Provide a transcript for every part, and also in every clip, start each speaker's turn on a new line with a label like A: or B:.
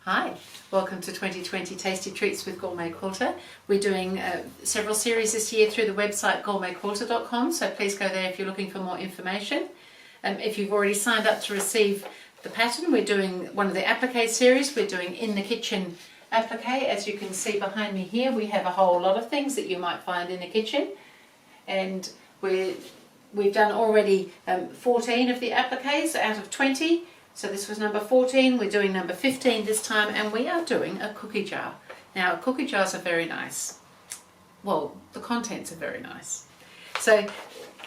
A: Hi, welcome to 2020 Tasty Treats with GourmetQuilter. We're doing several series this year through the website GourmetQuilter.com, so please go there if you're looking for more information. If you've already signed up to receive the pattern, we're doing one of the Applique series. We're doing In the Kitchen Applique. As you can see behind me here, we have a whole lot of things that you might find in the kitchen, and we've done already 14 of the appliques out of 20. So this was number 14, we're doing number 15 this time, and we are doing a cookie jar. Now, cookie jars are very nice. Well, the contents are very nice. So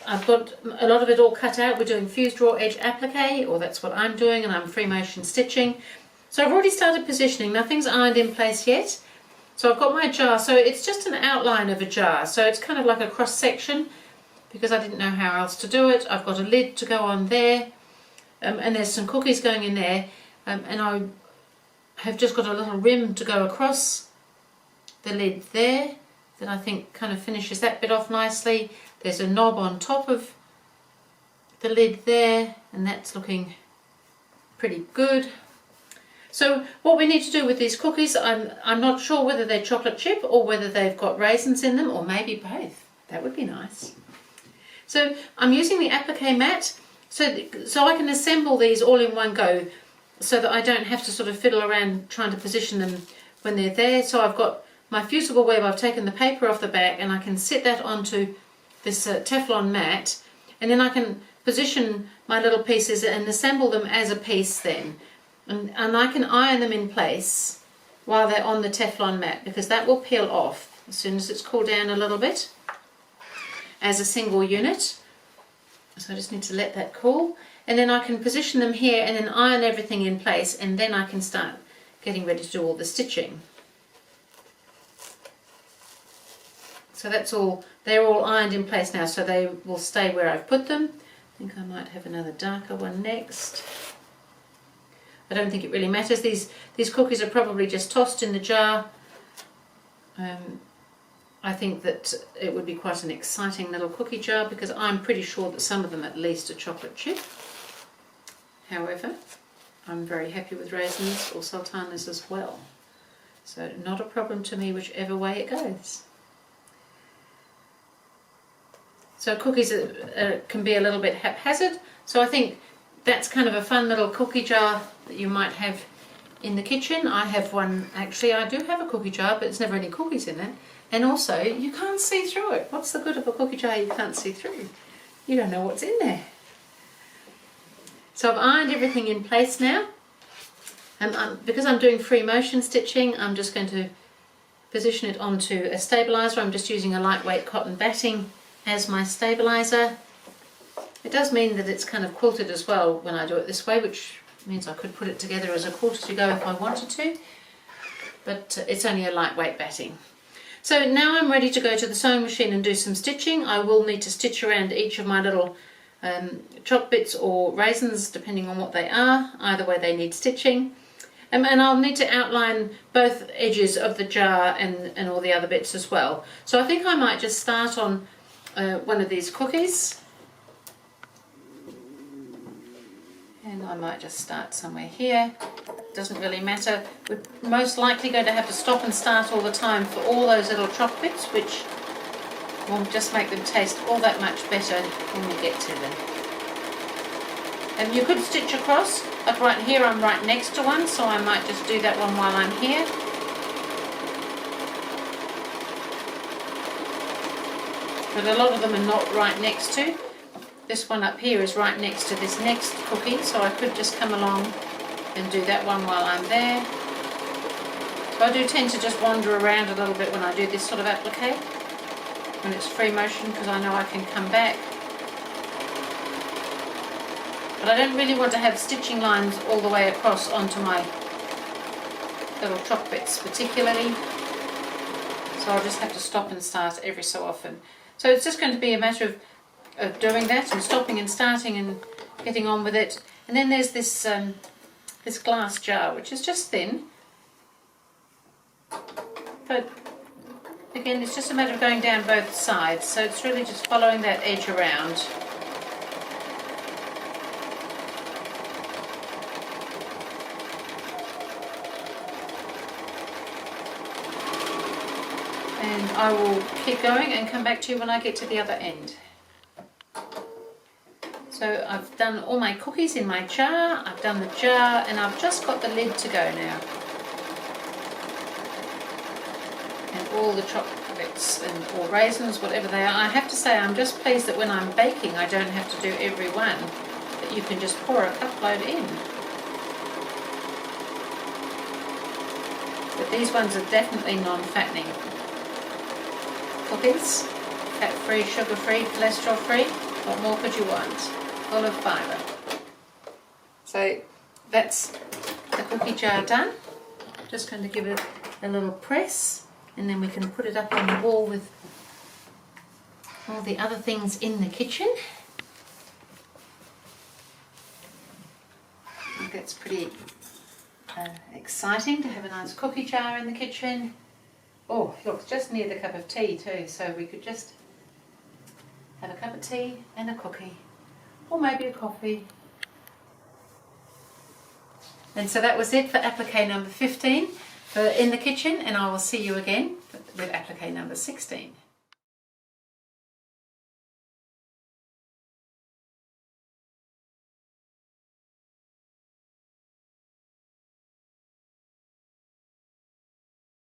A: I've got a lot of it all cut out. We're doing fused raw edge applique, or that's what I'm doing, and I'm free motion stitching. So I've already started positioning, nothing's ironed in place yet. So I've got my jar, so it's just an outline of a jar. So it's kind of like a cross section, because I didn't know how else to do it. I've got a lid to go on there. And there's some cookies going in there, and I have just got a little rim to go across the lid there that I think kind of finishes that bit off nicely. There's a knob on top of the lid there, and that's looking pretty good. So what we need to do with these cookies, I'm not sure whether they're chocolate chip or whether they've got raisins in them, or maybe both. That would be nice. So I'm using the applique mat. So I can assemble these all in one go, so that I don't have to sort of fiddle around trying to position them when they're there. So I've got my fusible web, I've taken the paper off the back, and I can sit that onto this Teflon mat, and then I can position my little pieces and assemble them as a piece then. And I can iron them in place while they're on the Teflon mat, because that will peel off as soon as it's cooled down a little bit as a single unit. So I just need to let that cool, and then I can position them here and then iron everything in place, and then I can start getting ready to do all the stitching. So that's all, they're all ironed in place now, so they will stay where I've put them. I think I might have another darker one next. I don't think it really matters. These cookies are probably just tossed in the jar. I think that it would be quite an exciting little cookie jar, because I'm pretty sure that some of them at least are chocolate chip. However, I'm very happy with raisins or sultanas as well. So not a problem to me whichever way it goes. So cookies can be a little bit haphazard, so I think that's kind of a fun little cookie jar that you might have in the kitchen. I have one, actually I do have a cookie jar, but there's never any cookies in it. And also, you can't see through it. What's the good of a cookie jar you can't see through? You don't know what's in there. So I've ironed everything in place now. And because I'm doing free motion stitching, I'm just going to position it onto a stabilizer. I'm just using a lightweight cotton batting as my stabilizer. It does mean that it's kind of quilted as well when I do it this way, which means I could put it together as a quarter to go if I wanted to. But it's only a lightweight batting. So now I'm ready to go to the sewing machine and do some stitching. I will need to stitch around each of my little choc bits or raisins, depending on what they are. Either way they need stitching. And I'll need to outline both edges of the jar and all the other bits as well. So I think I might just start on one of these cookies. And I might just start somewhere here. Doesn't really matter. We're most likely going to have to stop and start all the time for all those little choc bits, which will just make them taste all that much better when we get to them. And you could stitch across, like right here I'm right next to one, so I might just do that one while I'm here. But a lot of them are not right next to. This one up here is right next to this next cookie, so I could just come along and do that one while I'm there. So I do tend to just wander around a little bit when I do this sort of applique, when it's free motion, because I know I can come back. But I don't really want to have stitching lines all the way across onto my little choc bits particularly, so I'll just have to stop and start every so often. So it's just going to be a matter of doing that and stopping and starting and getting on with it. And then there's this this glass jar, which is just thin, but again it's just a matter of going down both sides, so it's really just following that edge around. and I will keep going and come back to you when I get to the other end. So I've done all my cookies in my jar, I've done the jar, and I've just got the lid to go now. And all the chocolates or raisins, whatever they are. I have to say I'm just pleased that when I'm baking I don't have to do every one, that you can just pour a cupload in. But these ones are definitely non-fattening cookies, fat-free, sugar-free, cholesterol-free. What more could you want? Full of fibre. So that's the cookie jar done. Just going to give it a little press, and then we can put it up on the wall with all the other things in the kitchen. I think that's pretty exciting to have a nice cookie jar in the kitchen. Oh, look, just near the cup of tea too, so we could just have a cup of tea and a cookie, or maybe a coffee. And so that was it for applique number 15 in the kitchen, and I will see you again with applique number 16.